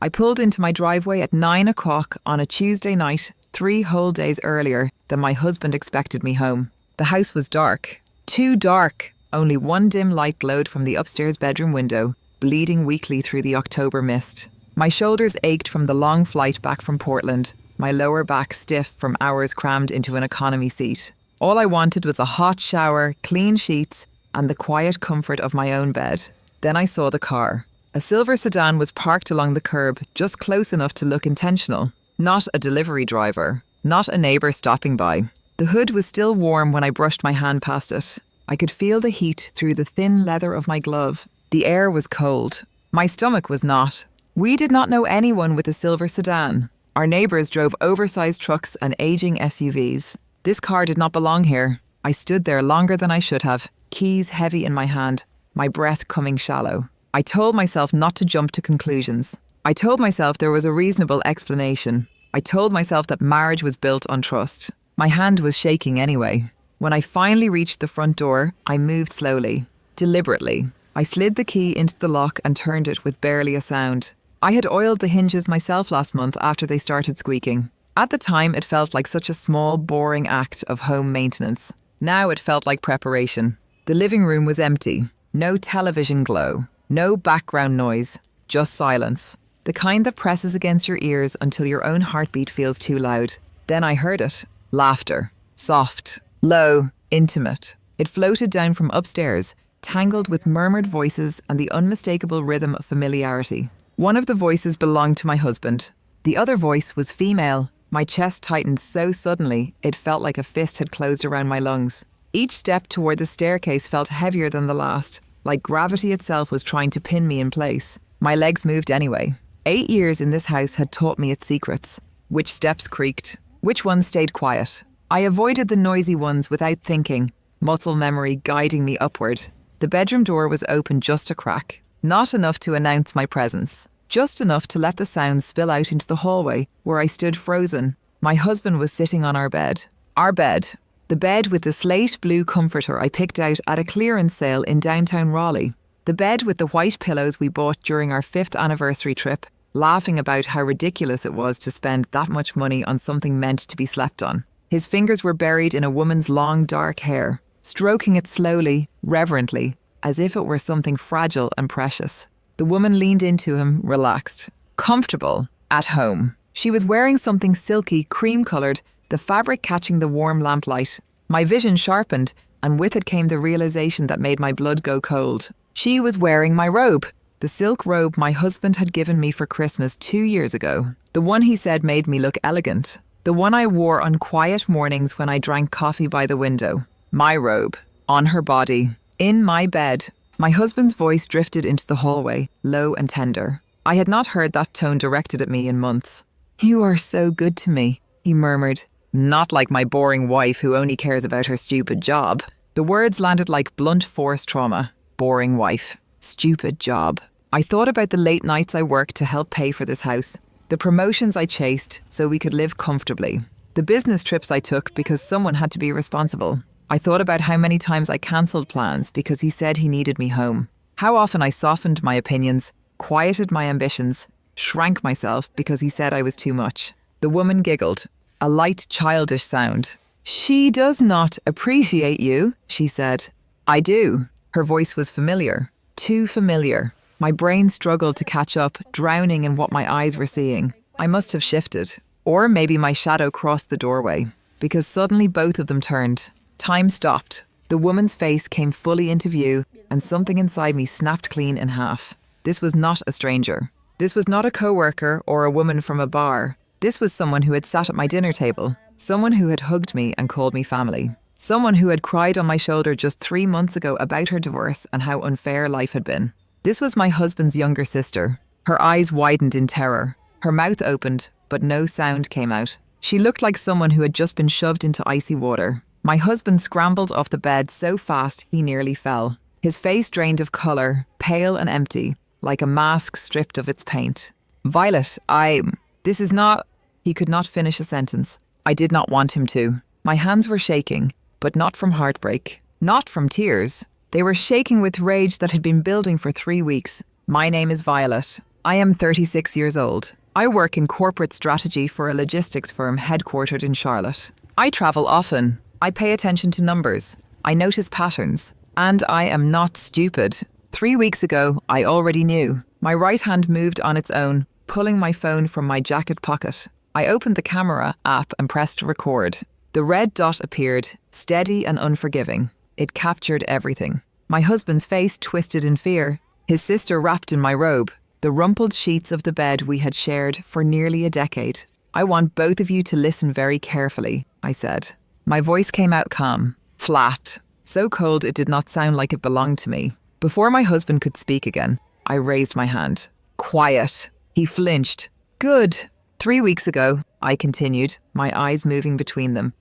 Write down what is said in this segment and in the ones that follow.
I pulled into my driveway at 9 o'clock on a Tuesday night, 3 whole days earlier than my husband expected me home. The house was dark. Too dark. Only one dim light glowed from the upstairs bedroom window, bleeding weakly through the October mist. My shoulders ached from the long flight back from Portland, my lower back stiff from hours crammed into an economy seat. All I wanted was a hot shower, clean sheets, and the quiet comfort of my own bed. Then I saw the car. A silver sedan was parked along the curb, just close enough to look intentional. Not a delivery driver. Not a neighbour stopping by. The hood was still warm when I brushed my hand past it. I could feel the heat through the thin leather of my glove. The air was cold. My stomach was not. We did not know anyone with a silver sedan. Our neighbours drove oversized trucks and aging SUVs. This car did not belong here. I stood there longer than I should have, keys heavy in my hand, my breath coming shallow. I told myself not to jump to conclusions. I told myself there was a reasonable explanation. I told myself that marriage was built on trust. My hand was shaking anyway. When I finally reached the front door, I moved slowly, deliberately. I slid the key into the lock and turned it with barely a sound. I had oiled the hinges myself last month after they started squeaking. At the time, it felt like such a small, boring act of home maintenance. Now it felt like preparation. The living room was empty. No television glow. No background noise. Just silence. The kind that presses against your ears until your own heartbeat feels too loud. Then I heard it. Laughter. Soft. Low. Intimate. It floated down from upstairs, tangled with murmured voices and the unmistakable rhythm of familiarity. One of the voices belonged to my husband. The other voice was female. My chest tightened so suddenly, it felt like a fist had closed around my lungs. Each step toward the staircase felt heavier than the last, like gravity itself was trying to pin me in place. My legs moved anyway. 8 years in this house had taught me its secrets. Which steps creaked? Which ones stayed quiet? I avoided the noisy ones without thinking, muscle memory guiding me upward. The bedroom door was open just a crack. Not enough to announce my presence. Just enough to let the sounds spill out into the hallway, where I stood frozen. My husband was sitting on our bed. Our bed. The bed with the slate blue comforter I picked out at a clearance sale in downtown Raleigh. The bed with the white pillows we bought during our 5th anniversary trip, laughing about how ridiculous it was to spend that much money on something meant to be slept on. His fingers were buried in a woman's long dark hair, stroking it slowly, reverently, as if it were something fragile and precious. The woman leaned into him, relaxed, comfortable, at home. She was wearing something silky, cream-coloured, the fabric catching the warm lamplight. My vision sharpened, and with it came the realization that made my blood go cold. She was wearing my robe, the silk robe my husband had given me for Christmas 2 years ago. The one he said made me look elegant. The one I wore on quiet mornings when I drank coffee by the window. My robe, on her body, in my bed. My husband's voice drifted into the hallway, low and tender. I had not heard that tone directed at me in months. "You are so good to me," he murmured. Not like my boring wife who only cares about her stupid job. The words landed like blunt force trauma. Boring wife. Stupid job. I thought about the late nights I worked to help pay for this house. The promotions I chased so we could live comfortably. The business trips I took because someone had to be responsible. I thought about how many times I cancelled plans because he said he needed me home. How often I softened my opinions, quieted my ambitions, shrank myself because he said I was too much. The woman giggled, a light childish sound. "She does not appreciate you," she said. "I do." Her voice was familiar, too familiar. My brain struggled to catch up, drowning in what my eyes were seeing. I must have shifted. Or maybe my shadow crossed the doorway, because suddenly both of them turned. Time stopped. The woman's face came fully into view, and something inside me snapped clean in half. This was not a stranger. This was not a coworker or a woman from a bar. This was someone who had sat at my dinner table. Someone who had hugged me and called me family. Someone who had cried on my shoulder just 3 months ago about her divorce and how unfair life had been. This was my husband's younger sister. Her eyes widened in terror. Her mouth opened, but no sound came out. She looked like someone who had just been shoved into icy water. My husband scrambled off the bed so fast he nearly fell. His face drained of colour, pale and empty, like a mask stripped of its paint. "Violet, this is not..." He could not finish a sentence. I did not want him to. My hands were shaking, but not from heartbreak. Not from tears. They were shaking with rage that had been building for 3 weeks. "My name is Violet." I am 36 years old. I work in corporate strategy for a logistics firm headquartered in Charlotte. I travel often. I pay attention to numbers. I notice patterns. And I am not stupid. 3 weeks ago, I already knew. My right hand moved on its own, pulling my phone from my jacket pocket. I opened the camera app and pressed record. The red dot appeared, steady and unforgiving. It captured everything. My husband's face twisted in fear. His sister wrapped in my robe. The rumpled sheets of the bed we had shared for nearly a decade. I want both of you to listen very carefully, I said. My voice came out calm, flat, so cold it did not sound like it belonged to me. Before my husband could speak again, I raised my hand. Quiet. He flinched. Good. 3 weeks ago, I continued, my eyes moving between them.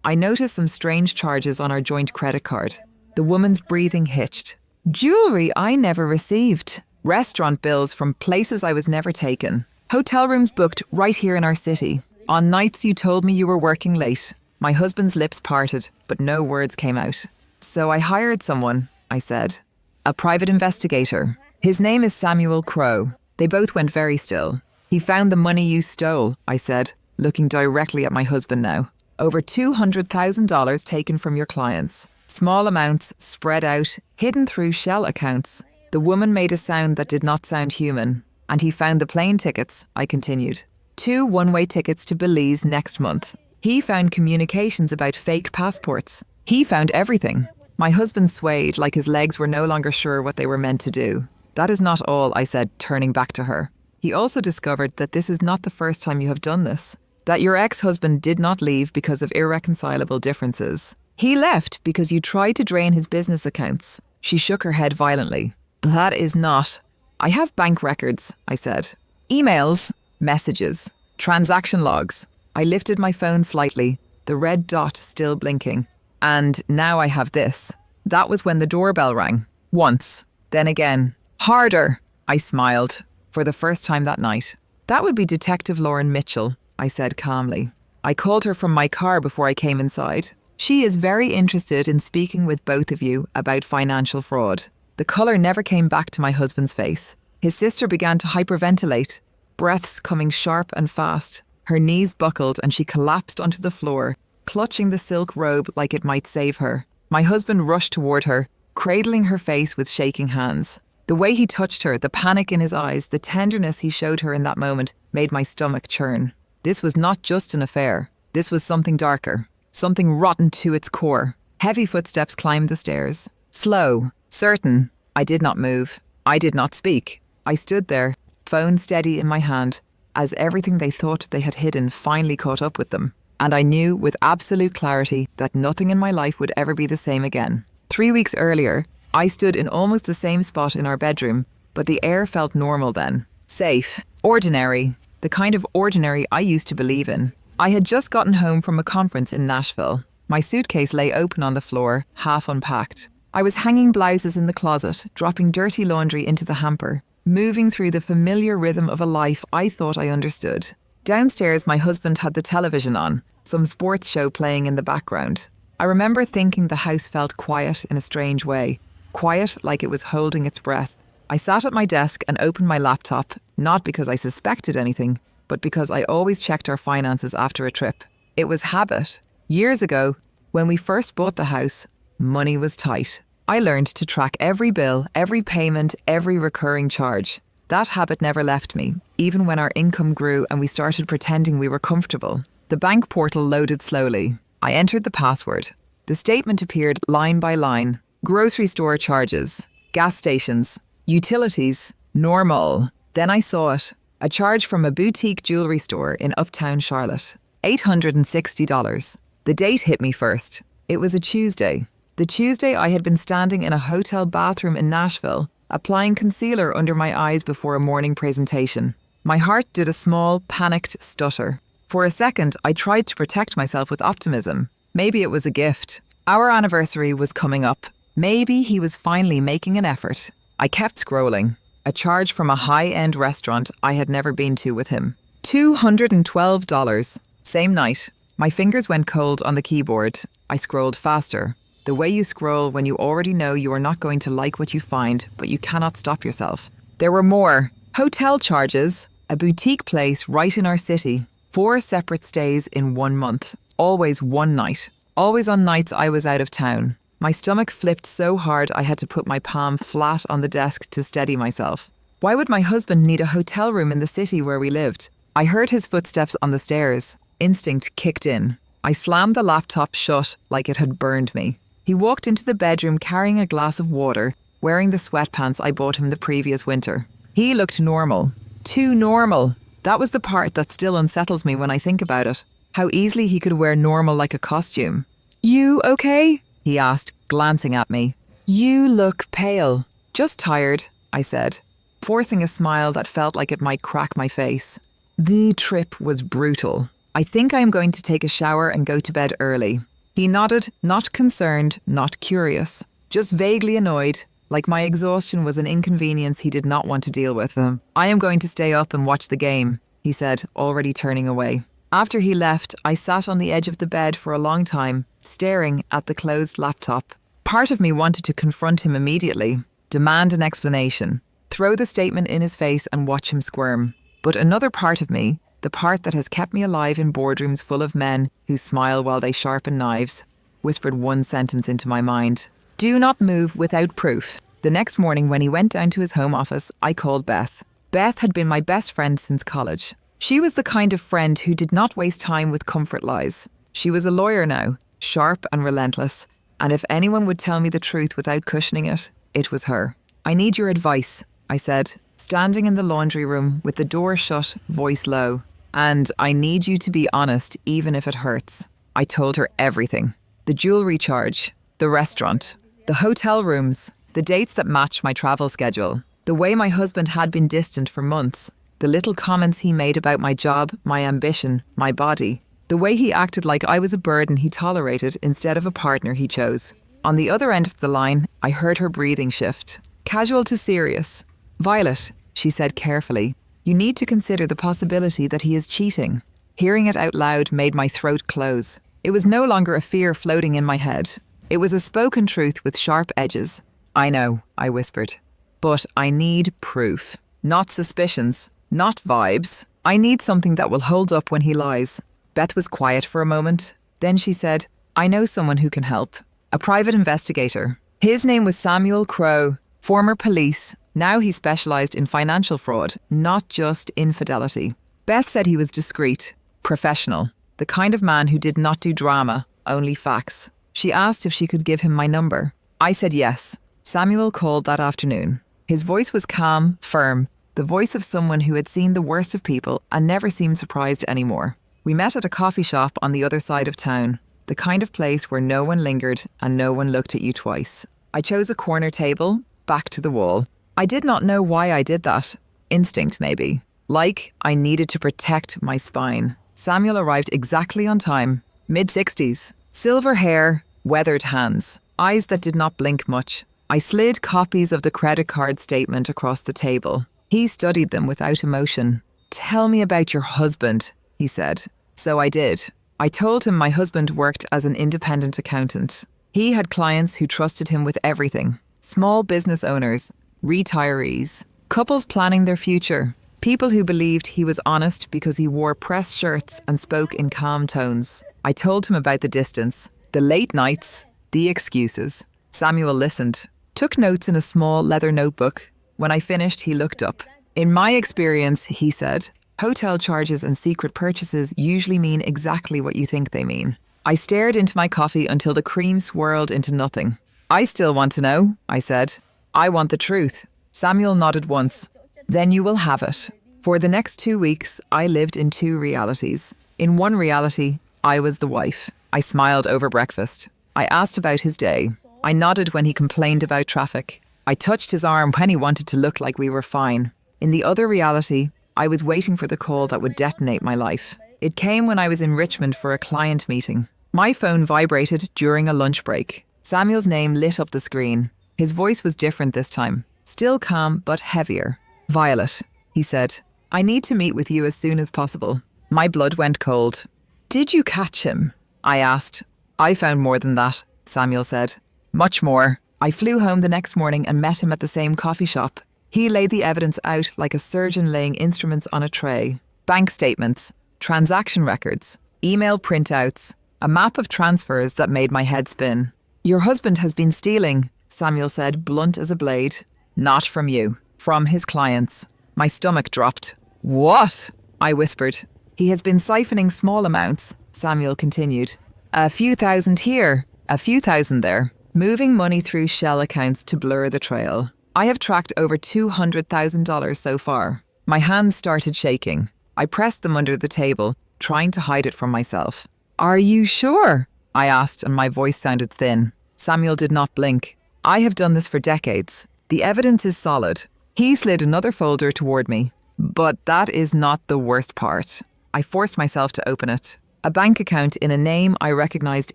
I noticed some strange charges on our joint credit card. The woman's breathing hitched. Jewelry I never received. Restaurant bills from places I was never taken. Hotel rooms booked right here in our city. On nights you told me you were working late. My husband's lips parted, but no words came out. So I hired someone, I said. A private investigator. His name is Samuel Crow. They both went very still. He found the money you stole, I said, looking directly at my husband now. Over $200,000 taken from your clients. Small amounts, spread out, hidden through shell accounts. The woman made a sound that did not sound human. And he found the plane tickets, I continued. 2 one-way tickets to Belize next month. He found communications about fake passports. He found everything. My husband swayed like his legs were no longer sure what they were meant to do. That is not all, I said, turning back to her. He also discovered that this is not the first time you have done this. That your ex-husband did not leave because of irreconcilable differences. He left because you tried to drain his business accounts. She shook her head violently. That is not. I have bank records, I said. Emails, messages, transaction logs. I lifted my phone slightly, the red dot still blinking. And now I have this. That was when the doorbell rang. Once. Then again. Harder. I smiled. For the first time that night. That would be Detective Lauren Mitchell, I said calmly. I called her from my car before I came inside. She is very interested in speaking with both of you about financial fraud. The colour never came back to my husband's face. His sister began to hyperventilate, breaths coming sharp and fast. Her knees buckled and she collapsed onto the floor, clutching the silk robe like it might save her. My husband rushed toward her, cradling her face with shaking hands. The way he touched her, the panic in his eyes, the tenderness he showed her in that moment made my stomach churn. This was not just an affair. This was something darker, something rotten to its core. Heavy footsteps climbed the stairs. Slow, certain. I did not move. I did not speak. I stood there, phone steady in my hand, as everything they thought they had hidden finally caught up with them. And I knew with absolute clarity that nothing in my life would ever be the same again. 3 weeks earlier, I stood in almost the same spot in our bedroom, but the air felt normal then. Safe. Ordinary. The kind of ordinary I used to believe in. I had just gotten home from a conference in Nashville. My suitcase lay open on the floor, half unpacked. I was hanging blouses in the closet, dropping dirty laundry into the hamper, moving through the familiar rhythm of a life I thought I understood. Downstairs, my husband had the television on, some sports show playing in the background. I remember thinking the house felt quiet in a strange way. Quiet like it was holding its breath. I sat at my desk and opened my laptop, not because I suspected anything, but because I always checked our finances after a trip. It was habit. Years ago, when we first bought the house, money was tight. I learned to track every bill, every payment, every recurring charge. That habit never left me, even when our income grew and we started pretending we were comfortable. The bank portal loaded slowly. I entered the password. The statement appeared line by line. Grocery store charges, gas stations, utilities, normal. Then I saw it. A charge from a boutique jewelry store in uptown Charlotte. $860. The date hit me first. It was a Tuesday. The Tuesday I had been standing in a hotel bathroom in Nashville, applying concealer under my eyes before a morning presentation. My heart did a small, panicked stutter. For a second, I tried to protect myself with optimism. Maybe it was a gift. Our anniversary was coming up. Maybe he was finally making an effort. I kept scrolling. A charge from a high-end restaurant I had never been to with him. $212. Same night. My fingers went cold on the keyboard. I scrolled faster. The way you scroll when you already know you are not going to like what you find, but you cannot stop yourself. There were more. Hotel charges, a boutique place right in our city. 4 separate stays in 1 month. Always one night. Always on nights I was out of town. My stomach flipped so hard I had to put my palm flat on the desk to steady myself. Why would my husband need a hotel room in the city where we lived? I heard his footsteps on the stairs. Instinct kicked in. I slammed the laptop shut like it had burned me. He walked into the bedroom carrying a glass of water, wearing the sweatpants I bought him the previous winter. He looked normal. Too normal. That was the part that still unsettles me when I think about it. How easily he could wear normal like a costume. "You okay?" he asked, glancing at me. "You look pale." "Just tired," I said, forcing a smile that felt like it might crack my face. The trip was brutal. "I think I am going to take a shower and go to bed early." He nodded, not concerned, not curious, just vaguely annoyed, like my exhaustion was an inconvenience he did not want to deal with. "I am going to stay up and watch the game," he said, already turning away. After he left, I sat on the edge of the bed for a long time, staring at the closed laptop. Part of me wanted to confront him immediately, demand an explanation, throw the statement in his face and watch him squirm. But another part of me, the part that has kept me alive in boardrooms full of men who smile while they sharpen knives, whispered one sentence into my mind. "Do not move without proof." The next morning when he went down to his home office, I called Beth. Beth had been my best friend since college. She was the kind of friend who did not waste time with comfort lies. She was a lawyer now, sharp and relentless, and if anyone would tell me the truth without cushioning it, it was her. "I need your advice," I said, standing in the laundry room with the door shut, voice low. "And I need you to be honest, even if it hurts." I told her everything. The jewelry charge, the restaurant, the hotel rooms, the dates that matched my travel schedule, the way my husband had been distant for months, the little comments he made about my job, my ambition, my body, the way he acted like I was a burden he tolerated instead of a partner he chose. On the other end of the line, I heard her breathing shift. Casual to serious. "Violet," she said carefully, "you need to consider the possibility that he is cheating." Hearing it out loud made my throat close. It was no longer a fear floating in my head. It was a spoken truth with sharp edges. "I know," I whispered, "but I need proof. Not suspicions, not vibes. I need something that will hold up when he lies." Beth was quiet for a moment. Then she said, "I know someone who can help. A private investigator. His name was Samuel Crowe, former police. Now he specialized in financial fraud, not just infidelity." Beth said he was discreet, professional, the kind of man who did not do drama, only facts. She asked if she could give him my number. I said yes. Samuel called that afternoon. His voice was calm, firm, the voice of someone who had seen the worst of people and never seemed surprised anymore. We met at a coffee shop on the other side of town, the kind of place where no one lingered and no one looked at you twice. I chose a corner table, back to the wall. I did not know why I did that. Instinct, maybe. Like I needed to protect my spine. Samuel arrived exactly on time. Mid-60s. Silver hair, weathered hands. Eyes that did not blink much. I slid copies of the credit card statement across the table. He studied them without emotion. "Tell me about your husband," he said. So I did. I told him my husband worked as an independent accountant. He had clients who trusted him with everything. Small business owners, retirees, couples planning their future, people who believed he was honest because he wore pressed shirts and spoke in calm tones. I told him about the distance, the late nights, the excuses. Samuel listened, took notes in a small leather notebook. When I finished, he looked up. "In my experience," he said, "hotel charges and secret purchases usually mean exactly what you think they mean." I stared into my coffee until the cream swirled into nothing. "I still want to know," I said. "I want the truth." Samuel nodded once. "Then you will have it." For the next 2 weeks, I lived in 2 realities. In one reality, I was the wife. I smiled over breakfast. I asked about his day. I nodded when he complained about traffic. I touched his arm when he wanted to look like we were fine. In the other reality, I was waiting for the call that would detonate my life. It came when I was in Richmond for a client meeting. My phone vibrated during a lunch break. Samuel's name lit up the screen. His voice was different this time. Still calm, but heavier. "Violet," he said, "I need to meet with you as soon as possible." My blood went cold. "Did you catch him?" I asked. "I found more than that," Samuel said. "Much more." I flew home the next morning and met him at the same coffee shop. He laid the evidence out like a surgeon laying instruments on a tray. Bank statements, transaction records, email printouts, a map of transfers that made my head spin. "Your husband has been stealing," Samuel said, blunt as a blade. "Not from you, from his clients." My stomach dropped. "What?" I whispered. "He has been siphoning small amounts," Samuel continued. "A few thousand here, a few thousand there, moving money through shell accounts to blur the trail. I have tracked over $200,000 so far." My hands started shaking. I pressed them under the table, trying to hide it from myself. "Are you sure?" I asked, and my voice sounded thin. Samuel did not blink. "I have done this for decades. The evidence is solid." He slid another folder toward me. "But that is not the worst part." I forced myself to open it. A bank account in a name I recognized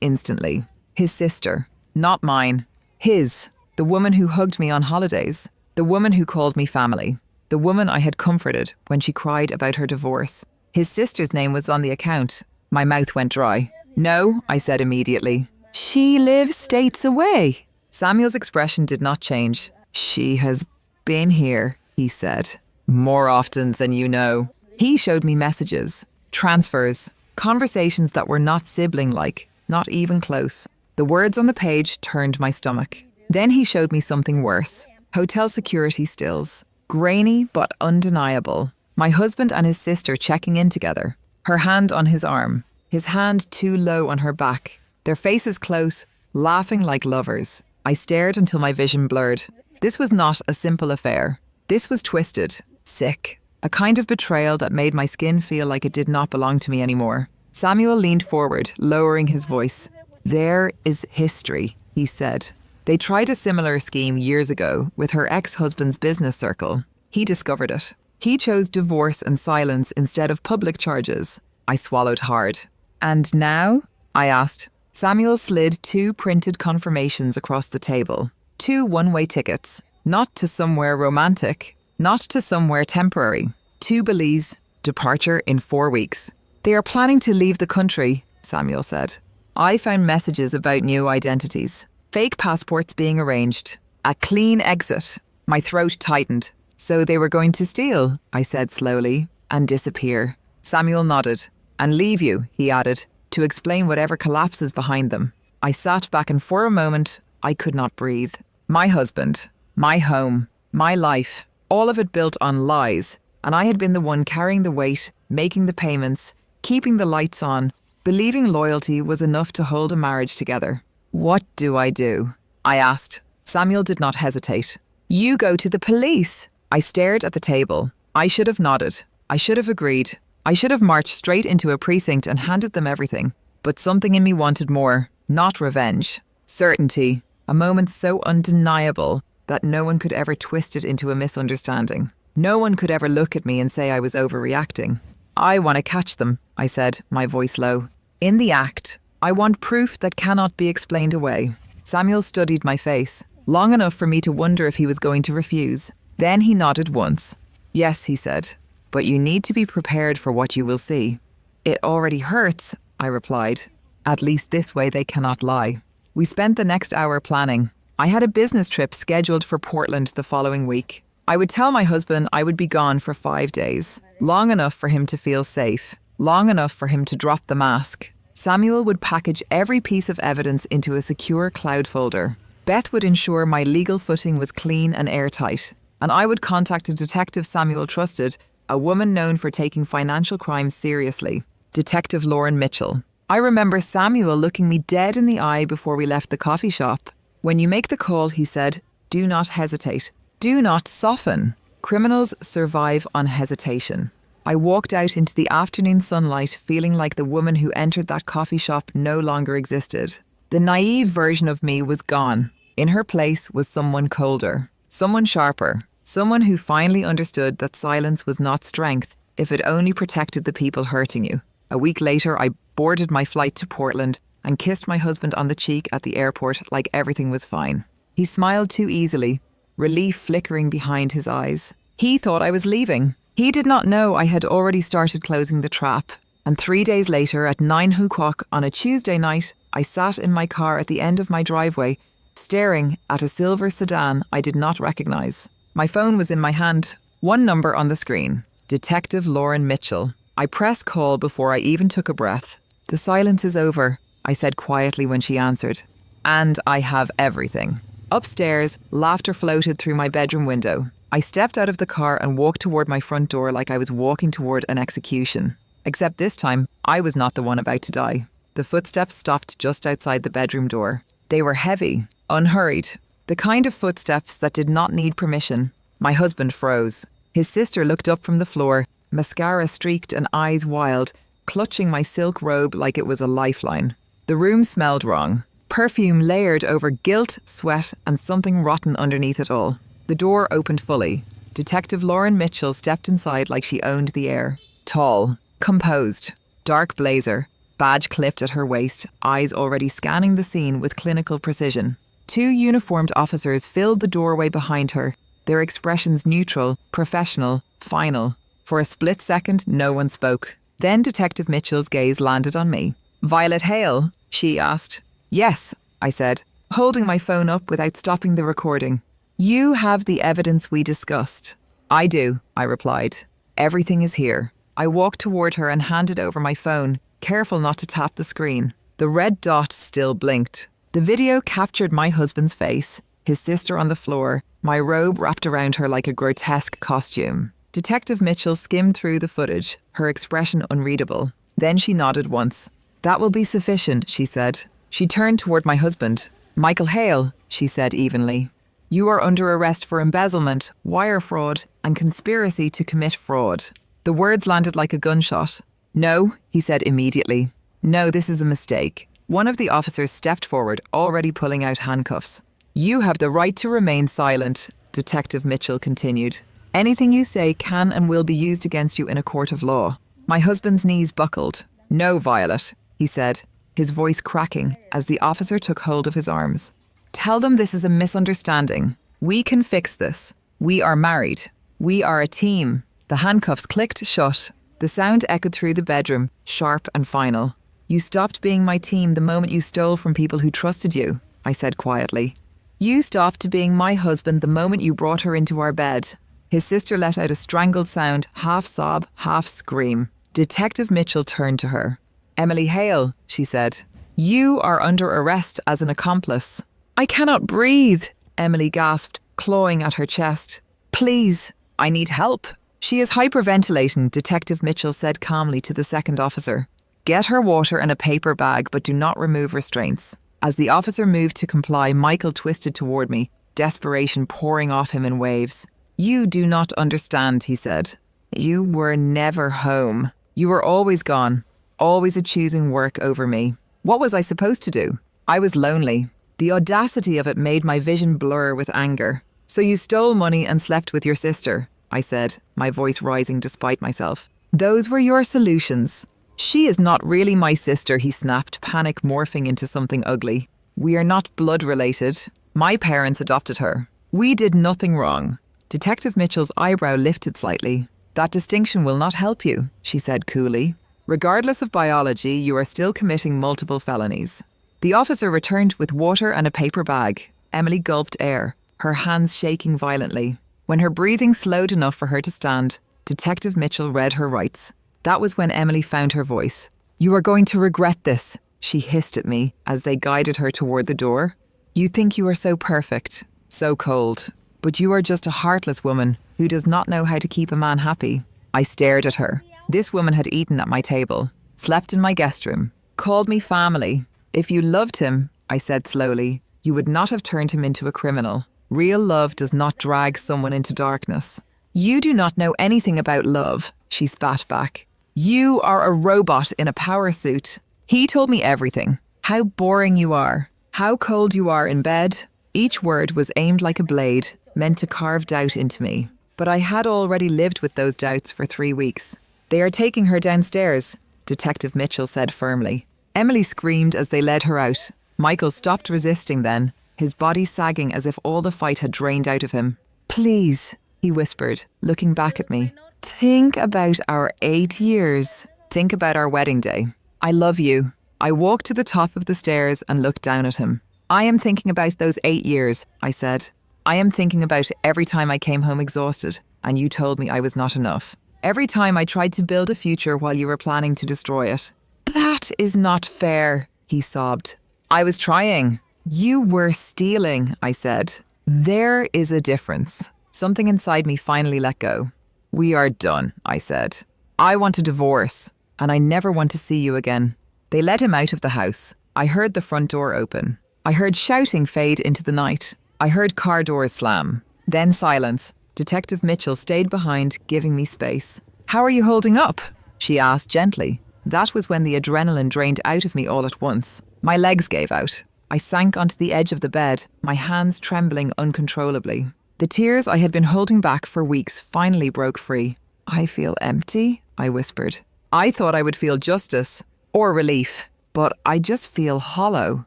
instantly. His sister. Not mine. His. The woman who hugged me on holidays. The woman who called me family. The woman I had comforted when she cried about her divorce. His sister's name was on the account. My mouth went dry. "No," I said immediately. "She lives states away." Samuel's expression did not change. "She has been here," he said. "More often than you know." He showed me messages, transfers, conversations that were not sibling-like, not even close. The words on the page turned my stomach. Then he showed me something worse. Hotel security stills. Grainy but undeniable. My husband and his sister checking in together. Her hand on his arm. His hand too low on her back. Their faces close, laughing like lovers. I stared until my vision blurred. This was not a simple affair. This was twisted, sick. A kind of betrayal that made my skin feel like it did not belong to me anymore. Samuel leaned forward, lowering his voice. "There is history," he said. "They tried a similar scheme years ago with her ex-husband's business circle. He discovered it. He chose divorce and silence instead of public charges." I swallowed hard. "And now?" I asked. Samuel slid 2 printed confirmations across the table. 2 one-way tickets. Not to somewhere romantic. Not to somewhere temporary. 2 Belize. Departure in 4 weeks. "They are planning to leave the country," Samuel said. I found messages about new identities. Fake passports being arranged. A clean exit. My throat tightened. "So they were going to steal," I said slowly, "and disappear." Samuel nodded. "And leave you," he added, "to explain whatever collapses behind them." I sat back and for a moment, I could not breathe. My husband, my home, my life, all of it built on lies, and I had been the one carrying the weight, making the payments, keeping the lights on, believing loyalty was enough to hold a marriage together. "What do I do?" I asked. Samuel did not hesitate. "You go to the police." I stared at the table. I should have nodded. I should have agreed. I should have marched straight into a precinct and handed them everything. But something in me wanted more, not revenge. Certainty, a moment so undeniable that no one could ever twist it into a misunderstanding. No one could ever look at me and say I was overreacting. "I want to catch them," I said, my voice low. "In the act. I want proof that cannot be explained away." Samuel studied my face, long enough for me to wonder if he was going to refuse. Then he nodded once. "Yes," he said, "but you need to be prepared for what you will see." "It already hurts," I replied. "At least this way they cannot lie." We spent the next hour planning. I had a business trip scheduled for Portland the following week. I would tell my husband I would be gone for 5 days, long enough for him to feel safe, long enough for him to drop the mask. Samuel would package every piece of evidence into a secure cloud folder. Beth would ensure my legal footing was clean and airtight, and I would contact a detective Samuel trusted, a woman known for taking financial crimes seriously, Detective Lauren Mitchell. I remember Samuel looking me dead in the eye before we left the coffee shop. "When you make the call," he said, "do not hesitate. Do not soften. Criminals survive on hesitation." I walked out into the afternoon sunlight feeling like the woman who entered that coffee shop no longer existed. The naive version of me was gone. In her place was someone colder, someone sharper, someone who finally understood that silence was not strength if it only protected the people hurting you. A week later, I boarded my flight to Portland and kissed my husband on the cheek at the airport like everything was fine. He smiled too easily, relief flickering behind his eyes. He thought I was leaving. He did not know I had already started closing the trap. And 3 days later, at 9 o'clock on a Tuesday night, I sat in my car at the end of my driveway, staring at a silver sedan I did not recognize. My phone was in my hand. One number on the screen. Detective Lauren Mitchell. I pressed call before I even took a breath. "The silence is over," I said quietly when she answered. "And I have everything." Upstairs, laughter floated through my bedroom window. I stepped out of the car and walked toward my front door like I was walking toward an execution. Except this time, I was not the one about to die. The footsteps stopped just outside the bedroom door. They were heavy, unhurried, the kind of footsteps that did not need permission. My husband froze. His sister looked up from the floor, mascara streaked and eyes wild, clutching my silk robe like it was a lifeline. The room smelled wrong. Perfume layered over guilt, sweat, and something rotten underneath it all. The door opened fully. Detective Lauren Mitchell stepped inside like she owned the air. Tall, composed, dark blazer, badge clipped at her waist, eyes already scanning the scene with clinical precision. Two uniformed officers filled the doorway behind her, their expressions neutral, professional, final. For a split second, no one spoke. Then Detective Mitchell's gaze landed on me. "Violet Hale?" she asked. "Yes," I said, holding my phone up without stopping the recording. "You have the evidence we discussed." "I do," I replied. "Everything is here." I walked toward her and handed over my phone, careful not to tap the screen. The red dot still blinked. The video captured my husband's face, his sister on the floor, my robe wrapped around her like a grotesque costume. Detective Mitchell skimmed through the footage, her expression unreadable. Then she nodded once. "That will be sufficient," she said. She turned toward my husband. "Michael Hale," she said evenly. "You are under arrest for embezzlement, wire fraud, and conspiracy to commit fraud." The words landed like a gunshot. "No," he said immediately. "No, this is a mistake." One of the officers stepped forward, already pulling out handcuffs. "You have the right to remain silent," Detective Mitchell continued. "Anything you say can and will be used against you in a court of law." My husband's knees buckled. "No, Violet," he said, his voice cracking as the officer took hold of his arms. "Tell them this is a misunderstanding. We can fix this. We are married. We are a team." The handcuffs clicked shut. The sound echoed through the bedroom, sharp and final. "You stopped being my team the moment you stole from people who trusted you," I said quietly. "You stopped being my husband the moment you brought her into our bed." His sister let out a strangled sound, half sob, half scream. Detective Mitchell turned to her. "Emily Hale," she said, "you are under arrest as an accomplice." "I cannot breathe," Emily gasped, clawing at her chest. "Please, I need help." "She is hyperventilating," Detective Mitchell said calmly to the second officer. "Get her water and a paper bag, but do not remove restraints." As the officer moved to comply, Michael twisted toward me, desperation pouring off him in waves. "You do not understand," he said. "You were never home. You were always gone, always choosing work over me. What was I supposed to do? I was lonely. The audacity of it made my vision blur with anger. So you stole money and slept with your sister," I said, my voice rising despite myself. "Those were your solutions." "She is not really my sister," he snapped, panic morphing into something ugly. "We are not blood related. My parents adopted her. We did nothing wrong." Detective Mitchell's eyebrow lifted slightly. "That distinction will not help you," she said coolly. "Regardless of biology, you are still committing multiple felonies." The officer returned with water and a paper bag. Emily gulped air, her hands shaking violently. When her breathing slowed enough for her to stand, Detective Mitchell read her rights. That was when Emily found her voice. "You are going to regret this," she hissed at me as they guided her toward the door. "You think you are so perfect, so cold, but you are just a heartless woman who does not know how to keep a man happy." I stared at her. This woman had eaten at my table, slept in my guest room, called me family. "If you loved him," I said slowly, "you would not have turned him into a criminal. Real love does not drag someone into darkness." "You do not know anything about love," she spat back. "You are a robot in a power suit." He told me everything. How boring you are. How cold you are in bed. Each word was aimed like a blade, meant to carve doubt into me. But I had already lived with those doubts for 3 weeks. "They are taking her downstairs," Detective Mitchell said firmly. Emily screamed as they led her out. Michael stopped resisting then, his body sagging as if all the fight had drained out of him. "Please," he whispered, looking back at me. "Think about our 8 years. Think about our wedding day. I love you." I walked to the top of the stairs and looked down at him. "I am thinking about those 8 years," I said. I am thinking about every time I came home exhausted and you told me I was not enough. Every time I tried to build a future while you were planning to destroy it. That is not fair, he sobbed. I was trying. You were stealing, I said. There is a difference. Something inside me finally let go. We are done, I said. I want a divorce, and I never want to see you again. They let him out of the house. I heard the front door open. I heard shouting fade into the night. I heard car doors slam. Then silence. Detective Mitchell stayed behind, giving me space. How are you holding up? She asked gently. That was when the adrenaline drained out of me all at once. My legs gave out. I sank onto the edge of the bed, my hands trembling uncontrollably. The tears I had been holding back for weeks finally broke free. I feel empty, I whispered. I thought I would feel justice or relief, but I just feel hollow.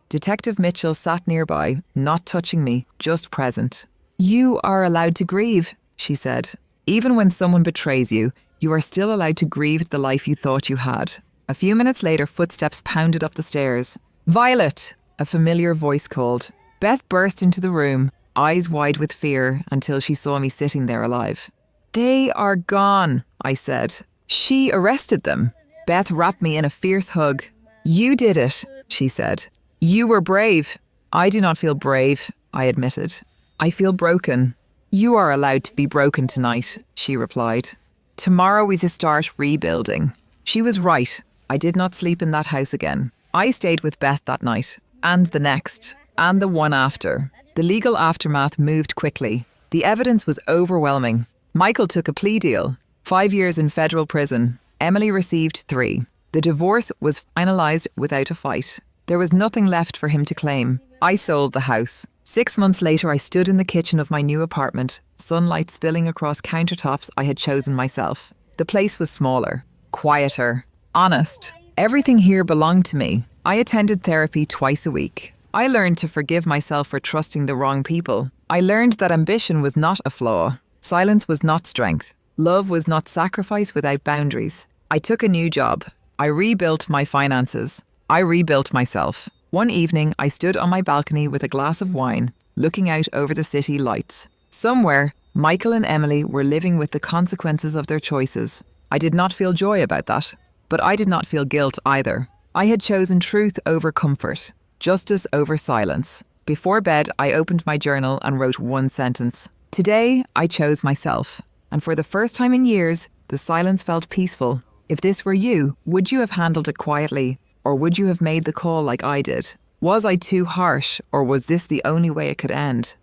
Detective Mitchell sat nearby, not touching me, just present. You are allowed to grieve, she said. Even when someone betrays you, you are still allowed to grieve the life you thought you had. A few minutes later, footsteps pounded up the stairs. Violet, a familiar voice called. Beth burst into the room, eyes wide with fear, until she saw me sitting there alive. They are gone, I said. She arrested them. Beth wrapped me in a fierce hug. You did it, she said. You were brave. I do not feel brave, I admitted. I feel broken. You are allowed to be broken tonight, she replied. Tomorrow we start rebuilding. She was right. I did not sleep in that house again. I stayed with Beth that night, and the next, and the one after. The legal aftermath moved quickly. The evidence was overwhelming. Michael took a plea deal. 5 years in federal prison. Emily received 3. The divorce was finalized without a fight. There was nothing left for him to claim. I sold the house. 6 months later, I stood in the kitchen of my new apartment, sunlight spilling across countertops I had chosen myself. The place was smaller, quieter, honest. Everything here belonged to me. I attended therapy twice a week. I learned to forgive myself for trusting the wrong people. I learned that ambition was not a flaw. Silence was not strength. Love was not sacrifice without boundaries. I took a new job. I rebuilt my finances. I rebuilt myself. One evening, I stood on my balcony with a glass of wine, looking out over the city lights. Somewhere, Michael and Emily were living with the consequences of their choices. I did not feel joy about that, but I did not feel guilt either. I had chosen truth over comfort, justice over silence. Before bed, I opened my journal and wrote one sentence. Today, I chose myself. And for the first time in years, the silence felt peaceful. If this were you, would you have handled it quietly? Or would you have made the call like I did? Was I too harsh, or was this the only way it could end?